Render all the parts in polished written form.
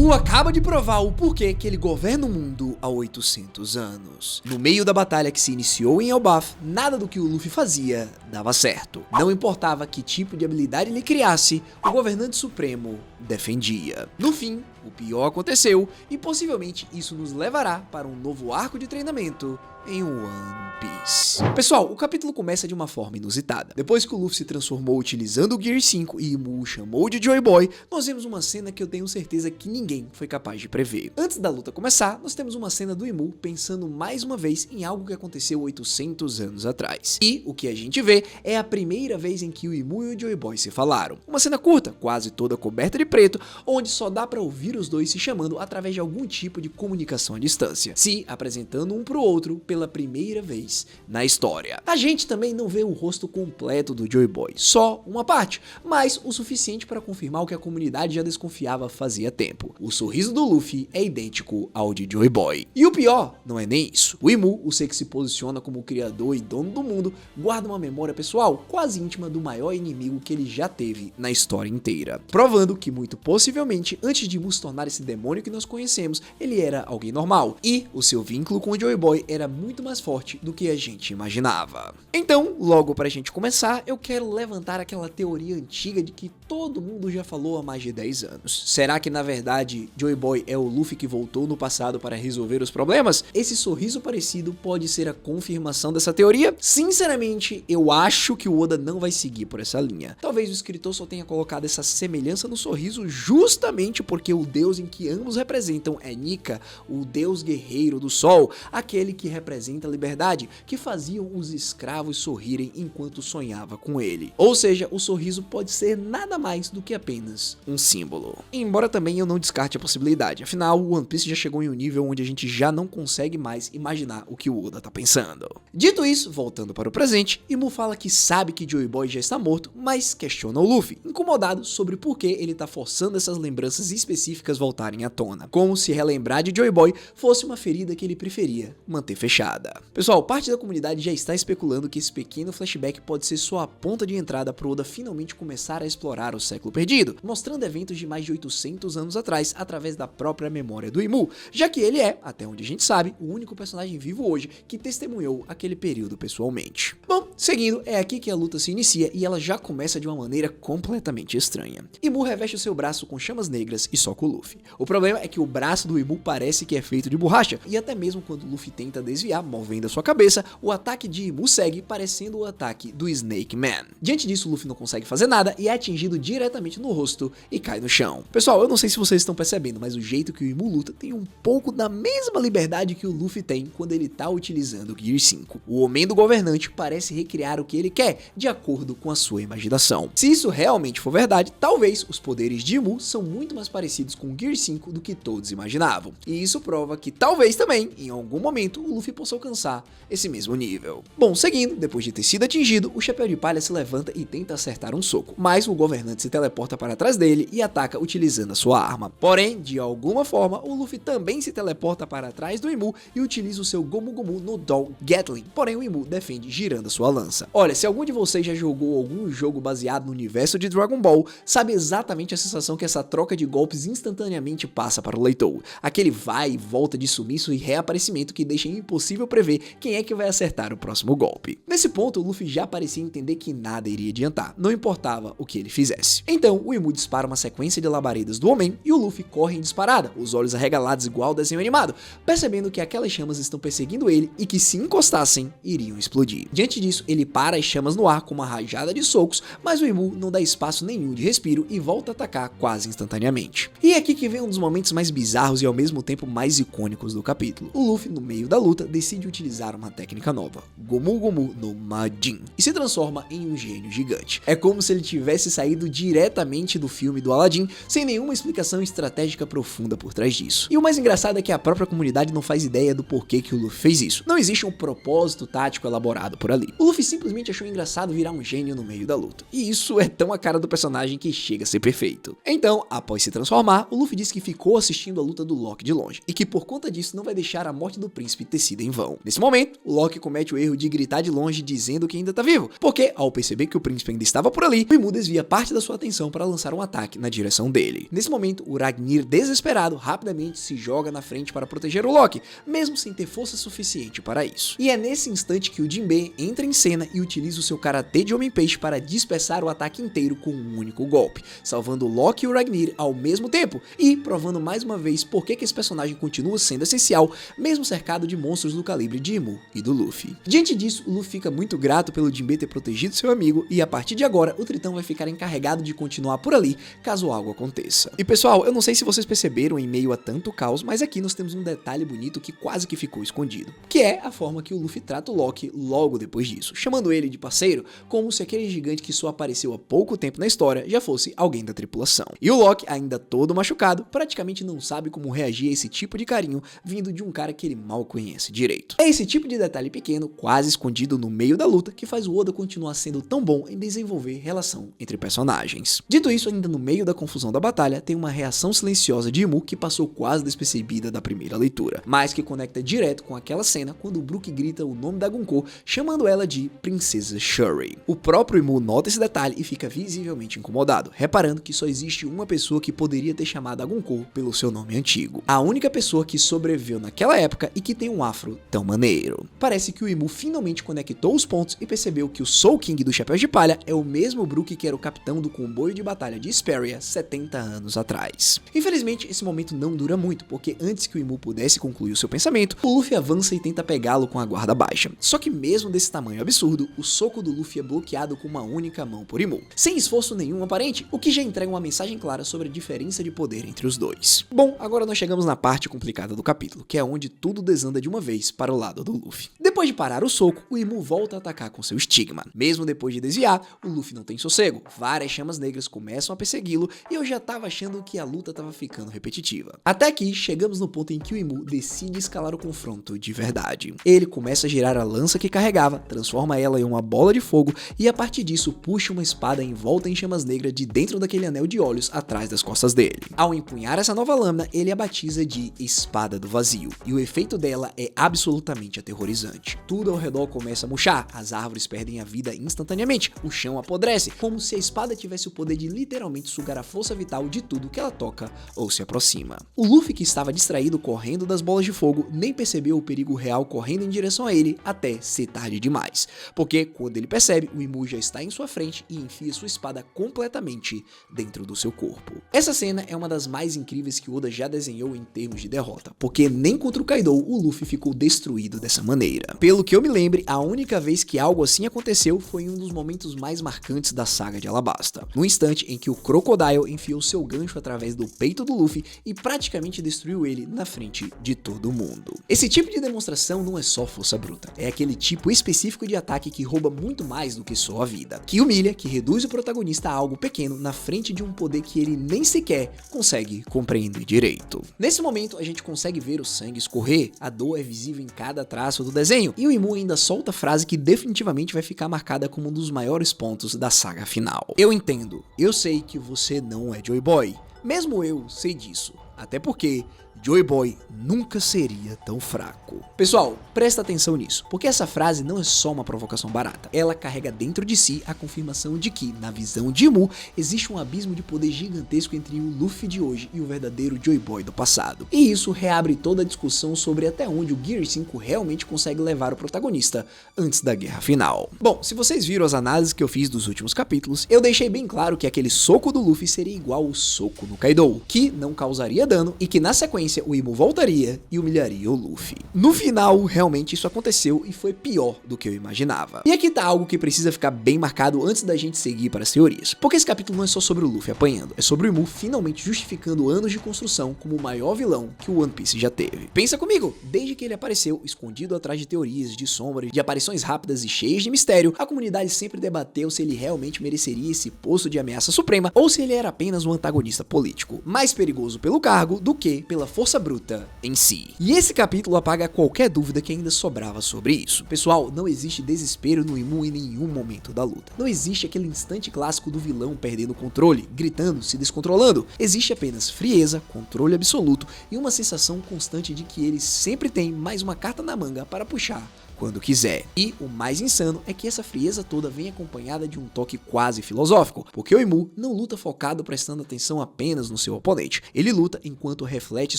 Imu acaba de provar o porquê que ele governa o mundo há 800 anos. No meio da batalha que se iniciou em Elbaf, nada do que o Luffy fazia dava certo. Não importava que tipo de habilidade ele criasse, o governante supremo defendia. No fim, o pior aconteceu e possivelmente isso nos levará para um novo arco de treinamento em One Piece. Pessoal, o capítulo começa de uma forma inusitada. Depois que o Luffy se transformou utilizando o Gear 5 e Imu o chamou de Joy Boy, nós vemos uma cena que eu tenho certeza que ninguém foi capaz de prever. Antes da luta começar, nós temos uma cena do Imu pensando mais uma vez em algo que aconteceu 800 anos atrás. E o que a gente vê é a primeira vez em que o Imu e o Joy Boy se falaram. Uma cena curta, quase toda coberta de preto, onde só dá pra ouvir os dois se chamando através de algum tipo de comunicação à distância, se apresentando um pro outro pela primeira vez na história. A gente também não vê o rosto completo do Joy Boy, só uma parte, mas o suficiente para confirmar o que a comunidade já desconfiava fazia tempo. O sorriso do Luffy é idêntico ao de Joy Boy. E o pior não é nem isso. O Imu, o ser que se posiciona como o criador e dono do mundo, guarda uma memória pessoal quase íntima do maior inimigo que ele já teve na história inteira, provando que muito possivelmente antes de Imu se tornar esse demônio que nós conhecemos, ele era alguém normal, e o seu vínculo com o Joy Boy era muito mais forte do que a gente imaginava. Então, logo pra gente começar, eu quero levantar aquela teoria antiga de que todo mundo já falou há mais de 10 anos. Será que na verdade Joy Boy é o Luffy que voltou no passado para resolver os problemas? Esse sorriso parecido pode ser a confirmação dessa teoria? Sinceramente, eu acho que o Oda não vai seguir por essa linha. Talvez o escritor só tenha colocado essa semelhança no sorriso justamente porque o deus em que ambos representam é Nika, o deus guerreiro do sol, aquele que representa a liberdade, que faziam os escravos sorrirem enquanto sonhava com ele. Ou seja, o sorriso pode ser nada mais do que apenas um símbolo. Embora também eu não descarte a possibilidade, afinal o One Piece já chegou em um nível onde a gente já não consegue mais imaginar o que o Oda tá pensando. Dito isso, voltando para o presente, Imu fala que sabe que Joy Boy já está morto, mas questiona o Luffy, incomodado sobre por que ele tá forçando essas lembranças específicas voltarem à tona, como se relembrar de Joy Boy fosse uma ferida que ele preferia manter fechada. Pessoal, parte da comunidade já está especulando que esse pequeno flashback pode ser só a ponta de entrada pro Oda finalmente começar a explorar o século perdido, mostrando eventos de mais de 800 anos atrás através da própria memória do Imu, já que ele é, até onde a gente sabe, o único personagem vivo hoje que testemunhou aquele período pessoalmente. Bom, seguindo, é aqui que a luta se inicia e ela já começa de uma maneira completamente estranha. Imu reveste o seu braço com chamas negras e soca o Luffy. O problema é que o braço do Imu parece que é feito de borracha, e até mesmo quando o Luffy tenta desviar, movendo a sua cabeça, o ataque de Imu segue parecendo o ataque do Snake Man. Diante disso, o Luffy não consegue fazer nada e é atingido diretamente no rosto e cai no chão. Pessoal, eu não sei se vocês estão percebendo, mas o jeito que o Imu luta tem um pouco da mesma liberdade que o Luffy tem quando ele tá utilizando o Gear 5. O homem do governante parece recriar o que ele quer, de acordo com a sua imaginação. Se isso realmente for verdade, talvez os poderes de Imu são muito mais parecidos com o Gear 5 do que todos imaginavam. E isso prova que talvez também, em algum momento, o Luffy possa alcançar esse mesmo nível. Bom, seguindo, depois de ter sido atingido, o Chapéu de Palha se levanta e tenta acertar um soco, mas o governante se teleporta para trás dele e ataca utilizando a sua arma. Porém, de alguma forma, o Luffy também se teleporta para trás do Imu e utiliza o seu Gomu Gomu no Doll Gatling, porém o Imu defende girando a sua lança. Olha, se algum de vocês já jogou algum jogo baseado no universo de Dragon Ball, sabe exatamente a sensação que essa troca de golpes instantaneamente passa para o leitor. Aquele vai e volta de sumiço e reaparecimento que deixa impossível prever quem é que vai acertar o próximo golpe. Nesse ponto, o Luffy já parecia entender que nada iria adiantar, não importava o que ele fizesse. Então, o Imu dispara uma sequência de labaredas do homem e o Luffy corre em disparada, os olhos arregalados igual ao desenho animado, percebendo que aquelas chamas estão perseguindo ele e que se encostassem, iriam explodir. Diante disso, ele para as chamas no ar com uma rajada de socos, mas o Imu não dá espaço nenhum de respiro e volta a atacar quase instantaneamente. E é aqui que vem um dos momentos mais bizarros e ao mesmo tempo mais icônicos do capítulo. O Luffy, no meio da luta, decide utilizar uma técnica nova, Gomu Gomu no Majin, e se transforma em um gênio gigante. É como se ele tivesse saído diretamente do filme do Aladdin, sem nenhuma explicação estratégica profunda por trás disso. E o mais engraçado é que a própria comunidade não faz ideia do porquê que o Luffy fez isso. Não existe um propósito tático elaborado por ali. O Luffy simplesmente achou engraçado virar um gênio no meio da luta. E isso é tão a cara do personagem que chega a ser perfeito. Então, após se transformar, o Luffy diz que ficou assistindo a luta do Lock de longe, e que por conta disso não vai deixar a morte do príncipe ter sido em vão. Nesse momento, o Lock comete o erro de gritar de longe dizendo que ainda tá vivo, porque ao perceber que o príncipe ainda estava por ali, o Imu desvia parte parte da sua atenção para lançar um ataque na direção dele. Nesse momento, o Ragnir, desesperado, rapidamente se joga na frente para proteger o Loki, mesmo sem ter força suficiente para isso. E é nesse instante que o Jinbe entra em cena e utiliza o seu karatê de Homem-Peixe para dispersar o ataque inteiro com um único golpe, salvando o Loki e o Ragnir ao mesmo tempo e provando mais uma vez por que esse personagem continua sendo essencial, mesmo cercado de monstros do calibre de Imu e do Luffy. Diante disso, o Luffy fica muito grato pelo Jinbe ter protegido seu amigo e a partir de agora o Tritão vai ficar encarregado de continuar por ali caso algo aconteça. E pessoal, eu não sei se vocês perceberam em meio a tanto caos, mas aqui nós temos um detalhe bonito que quase que ficou escondido, que é a forma que o Luffy trata o Loki logo depois disso, chamando ele de parceiro, como se aquele gigante que só apareceu há pouco tempo na história já fosse alguém da tripulação. E o Loki, ainda todo machucado, praticamente não sabe como reagir a esse tipo de carinho vindo de um cara que ele mal conhece direito. É esse tipo de detalhe pequeno, quase escondido no meio da luta, que faz o Oda continuar sendo tão bom em desenvolver relação entre personagens. Dito isso, ainda no meio da confusão da batalha, tem uma reação silenciosa de Imu que passou quase despercebida da primeira leitura, mas que conecta direto com aquela cena quando o Brook grita o nome da Gunko, chamando ela de Princesa Shuri. O próprio Imu nota esse detalhe e fica visivelmente incomodado, reparando que só existe uma pessoa que poderia ter chamado a Gunko pelo seu nome antigo. A única pessoa que sobreviveu naquela época e que tem um afro tão maneiro. Parece que o Imu finalmente conectou os pontos e percebeu que o Soul King do Chapéu de Palha é o mesmo Brook que era o capitão do comboio de batalha de Esperia 70 anos atrás. Infelizmente, esse momento não dura muito, porque antes que o Imu pudesse concluir o seu pensamento, o Luffy avança e tenta pegá-lo com a guarda baixa. Só que mesmo desse tamanho absurdo, o soco do Luffy é bloqueado com uma única mão por Imu, sem esforço nenhum aparente, o que já entrega uma mensagem clara sobre a diferença de poder entre os dois. Bom, agora nós chegamos na parte complicada do capítulo, que é onde tudo desanda de uma vez para o lado do Luffy. Depois de parar o soco, o Imu volta a atacar com seu estigma. Mesmo depois de desviar, o Luffy não tem sossego. Várias chamas negras começam a persegui-lo e eu já tava achando que a luta tava ficando repetitiva. Até aqui, chegamos no ponto em que o Imu decide escalar o confronto de verdade. Ele começa a girar a lança que carregava, transforma ela em uma bola de fogo e a partir disso puxa uma espada envolta em chamas negras de dentro daquele anel de olhos atrás das costas dele. Ao empunhar essa nova lâmina, ele a batiza de Espada do Vazio e o efeito dela é absolutamente aterrorizante. Tudo ao redor começa a murchar, as árvores perdem a vida instantaneamente, o chão apodrece, como se a espada tivesse o poder de literalmente sugar a força vital de tudo que ela toca ou se aproxima. O Luffy, que estava distraído correndo das bolas de fogo, nem percebeu o perigo real correndo em direção a ele até ser tarde demais, porque quando ele percebe, o Imu já está em sua frente e enfia sua espada completamente dentro do seu corpo. Essa cena é uma das mais incríveis que Oda já desenhou em termos de derrota, porque nem contra o Kaido o Luffy ficou destruído dessa maneira. Pelo que eu me lembre, a única vez que algo assim aconteceu foi em um dos momentos mais marcantes da saga de Alabasta, no instante em que o Crocodile enfiou seu gancho através do peito do Luffy e praticamente destruiu ele na frente de todo mundo. Esse tipo de demonstração não é só força bruta, é aquele tipo específico de ataque que rouba muito mais do que só a vida, que humilha, que reduz o protagonista a algo pequeno na frente de um poder que ele nem sequer consegue compreender direito. Nesse momento a gente consegue ver o sangue escorrer, a dor é visível em cada traço do desenho e o Imu ainda solta a frase que definitivamente vai ficar marcada como um dos maiores pontos da saga final. Eu entendo, eu sei que você não é Joy Boy, mesmo eu sei disso, até porque Joy Boy nunca seria tão fraco. Pessoal, presta atenção nisso, porque essa frase não é só uma provocação barata. Ela carrega dentro de si a confirmação de que, na visão de Imu, existe um abismo de poder gigantesco entre o Luffy de hoje e o verdadeiro Joy Boy do passado. E isso reabre toda a discussão sobre até onde o Gear 5 realmente consegue levar o protagonista antes da guerra final. Bom, se vocês viram as análises que eu fiz dos últimos capítulos, eu deixei bem claro que aquele soco do Luffy seria igual ao soco no Kaido, que não causaria dano e que na sequência o Imu voltaria e humilharia o Luffy. No final, realmente isso aconteceu e foi pior do que eu imaginava. E aqui tá algo que precisa ficar bem marcado antes da gente seguir para as teorias, porque esse capítulo não é só sobre o Luffy apanhando, é sobre o Imu finalmente justificando anos de construção como o maior vilão que o One Piece já teve. Pensa comigo, desde que ele apareceu, escondido atrás de teorias, de sombras, de aparições rápidas e cheias de mistério, a comunidade sempre debateu se ele realmente mereceria esse posto de ameaça suprema ou se ele era apenas um antagonista político, mais perigoso pelo cargo do que pela força bruta em si. E esse capítulo apaga qualquer dúvida que ainda sobrava sobre isso. Pessoal, não existe desespero no Imu em nenhum momento da luta. Não existe aquele instante clássico do vilão perdendo o controle, gritando, se descontrolando. Existe apenas frieza, controle absoluto e uma sensação constante de que ele sempre tem mais uma carta na manga para puxar quando quiser. E o mais insano é que essa frieza toda vem acompanhada de um toque quase filosófico, porque o Imu não luta focado prestando atenção apenas no seu oponente. Ele luta enquanto reflete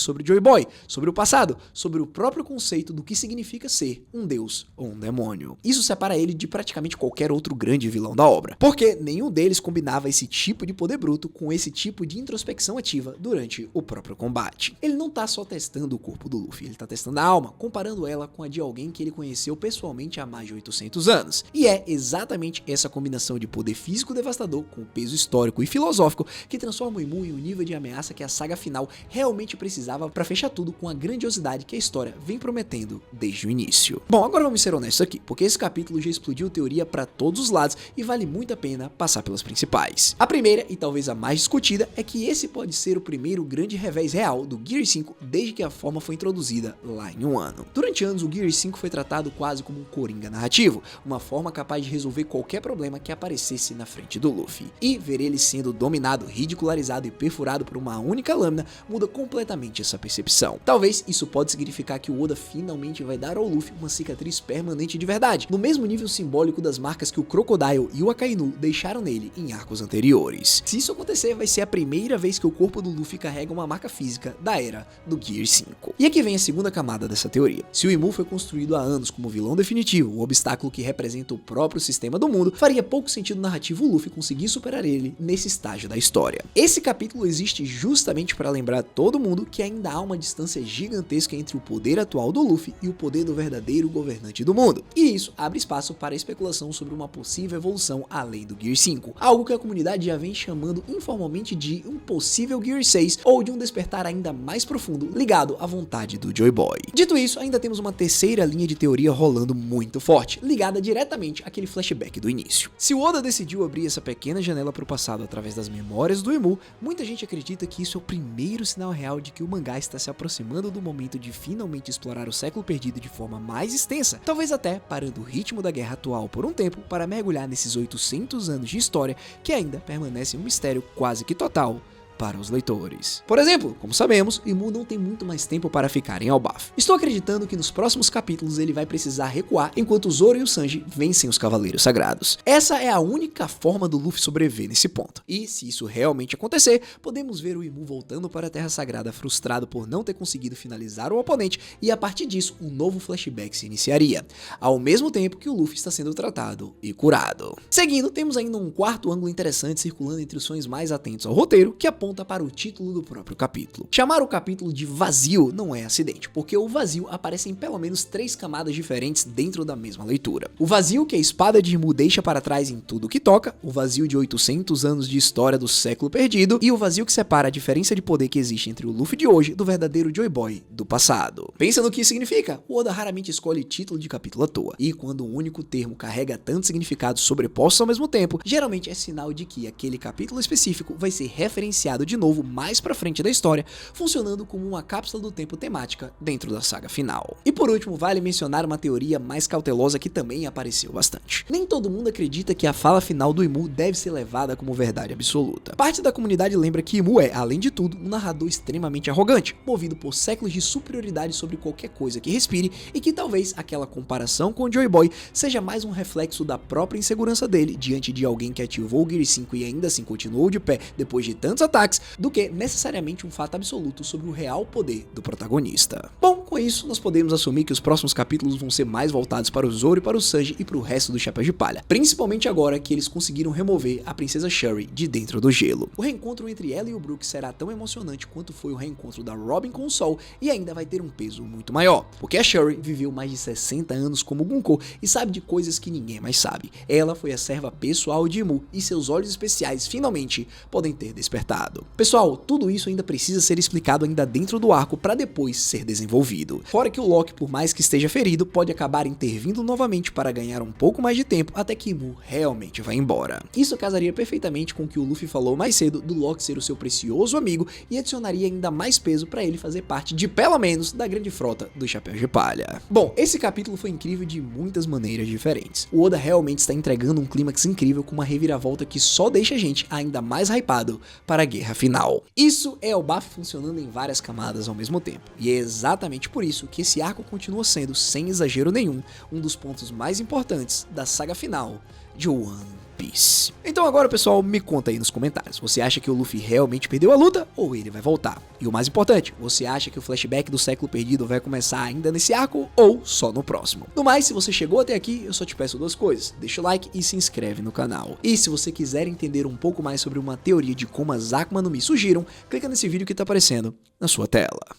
sobre Joy Boy, sobre o passado, sobre o próprio conceito do que significa ser um deus ou um demônio. Isso separa ele de praticamente qualquer outro grande vilão da obra, porque nenhum deles combinava esse tipo de poder bruto com esse tipo de introspecção ativa durante o próprio combate. Ele não tá só testando o corpo do Luffy, ele tá testando a alma, comparando ela com a de alguém que ele conheceu pessoalmente há mais de 800 anos. E é exatamente essa combinação de poder físico devastador com peso histórico e filosófico que transforma o Imu em um nível de ameaça que a saga final realmente precisava para fechar tudo com a grandiosidade que a história vem prometendo desde o início. Bom, agora vamos ser honestos aqui, porque esse capítulo já explodiu teoria para todos os lados e vale muito a pena passar pelas principais. A primeira, e talvez a mais discutida, é que esse pode ser o primeiro grande revés real do Gear 5 desde que a forma foi introduzida lá em um ano. Durante anos, o Gear 5 foi tratado quase como um coringa narrativo, uma forma capaz de resolver qualquer problema que aparecesse na frente do Luffy. E ver ele sendo dominado, ridicularizado e perfurado por uma única lâmina muda completamente essa percepção. Talvez isso pode significar que o Oda finalmente vai dar ao Luffy uma cicatriz permanente de verdade, no mesmo nível simbólico das marcas que o Crocodile e o Akainu deixaram nele em arcos anteriores. Se isso acontecer, vai ser a primeira vez que o corpo do Luffy carrega uma marca física da era do Gear 5. E aqui vem a segunda camada dessa teoria. Se o Imu foi construído há anos como vilão definitivo, o obstáculo que representa o próprio sistema do mundo, faria pouco sentido narrativo o Luffy conseguir superar ele nesse estágio da história. Esse capítulo existe justamente para lembrar todo mundo que ainda há uma distância gigantesca entre o poder atual do Luffy e o poder do verdadeiro governante do mundo. E isso abre espaço para a especulação sobre uma possível evolução além do Gear 5, algo que a comunidade já vem chamando informalmente de um possível Gear 6 ou de um despertar ainda mais profundo ligado à vontade do Joy Boy. Dito isso, ainda temos uma terceira linha de teoria rolando muito forte, ligada diretamente àquele flashback do início. Se o Oda decidiu abrir essa pequena janela para o passado através das memórias do Imu, muita gente acredita que isso é o primeiro sinal real de que o mangá está se aproximando do momento de finalmente explorar o século perdido de forma mais extensa, talvez até parando o ritmo da guerra atual por um tempo para mergulhar nesses 800 anos de história que ainda permanecem um mistério quase que total para os leitores. Por exemplo, como sabemos, Imu não tem muito mais tempo para ficar em Elbaf. Estou acreditando que nos próximos capítulos ele vai precisar recuar enquanto o Zoro e o Sanji vencem os Cavaleiros Sagrados. Essa é a única forma do Luffy sobreviver nesse ponto. E se isso realmente acontecer, podemos ver o Imu voltando para a Terra Sagrada frustrado por não ter conseguido finalizar o oponente e a partir disso um novo flashback se iniciaria, ao mesmo tempo que o Luffy está sendo tratado e curado. Seguindo, temos ainda um quarto ângulo interessante circulando entre os fãs mais atentos ao roteiro, que aponta para o título do próprio capítulo. Chamar o capítulo de vazio não é acidente, porque o vazio aparece em pelo menos 3 camadas diferentes dentro da mesma leitura. O vazio que a espada de Imu deixa para trás em tudo que toca, o vazio de 800 anos de história do século perdido e o vazio que separa a diferença de poder que existe entre o Luffy de hoje do verdadeiro Joy Boy do passado. Pensa no que isso significa? O Oda raramente escolhe título de capítulo à toa, e quando um único termo carrega tantos significados sobrepostos ao mesmo tempo, geralmente é sinal de que aquele capítulo específico vai ser referenciado de novo mais pra frente da história, funcionando como uma cápsula do tempo temática dentro da saga final. E por último, vale mencionar uma teoria mais cautelosa que também apareceu bastante. Nem todo mundo acredita que a fala final do Imu deve ser levada como verdade absoluta. Parte da comunidade lembra que Imu é, além de tudo, um narrador extremamente arrogante, movido por séculos de superioridade sobre qualquer coisa que respire, e que talvez aquela comparação com o Joy Boy seja mais um reflexo da própria insegurança dele diante de alguém que ativou o Gear 5 e ainda assim continuou de pé depois de tantos ataques, do que necessariamente um fato absoluto sobre o real poder do protagonista. Bom, com isso nós podemos assumir que os próximos capítulos vão ser mais voltados para o Zoro e para o Sanji e para o resto do Chapéu de Palha, principalmente agora que eles conseguiram remover a princesa Shuri de dentro do gelo. O reencontro entre ela e o Brook será tão emocionante quanto foi o reencontro da Robin com o Sol e ainda vai ter um peso muito maior, porque a Shuri viveu mais de 60 anos como Gunko e sabe de coisas que ninguém mais sabe. Ela foi a serva pessoal de Imu e seus olhos especiais finalmente podem ter despertado. Pessoal, tudo isso ainda precisa ser explicado ainda dentro do arco para depois ser desenvolvido. Fora que o Loki, por mais que esteja ferido, pode acabar intervindo novamente para ganhar um pouco mais de tempo até que Imu realmente vá embora. Isso casaria perfeitamente com o que o Luffy falou mais cedo do Loki ser o seu precioso amigo e adicionaria ainda mais peso para ele fazer parte de pelo menos da grande frota do Chapéu de Palha. Bom, esse capítulo foi incrível de muitas maneiras diferentes. O Oda realmente está entregando um clímax incrível com uma reviravolta que só deixa a gente ainda mais hypado para a guerra final. Isso é o Elbaf funcionando em várias camadas ao mesmo tempo, e é exatamente justamente por isso que esse arco continua sendo, sem exagero nenhum, um dos pontos mais importantes da saga final de One Piece. Então agora, pessoal, me conta aí nos comentários, você acha que o Luffy realmente perdeu a luta ou ele vai voltar? E o mais importante, você acha que o flashback do século perdido vai começar ainda nesse arco ou só no próximo? No mais, se você chegou até aqui, eu só te peço duas coisas, deixa o like e se inscreve no canal. E se você quiser entender um pouco mais sobre uma teoria de como as Akuma no Mi surgiram, clica nesse vídeo que tá aparecendo na sua tela.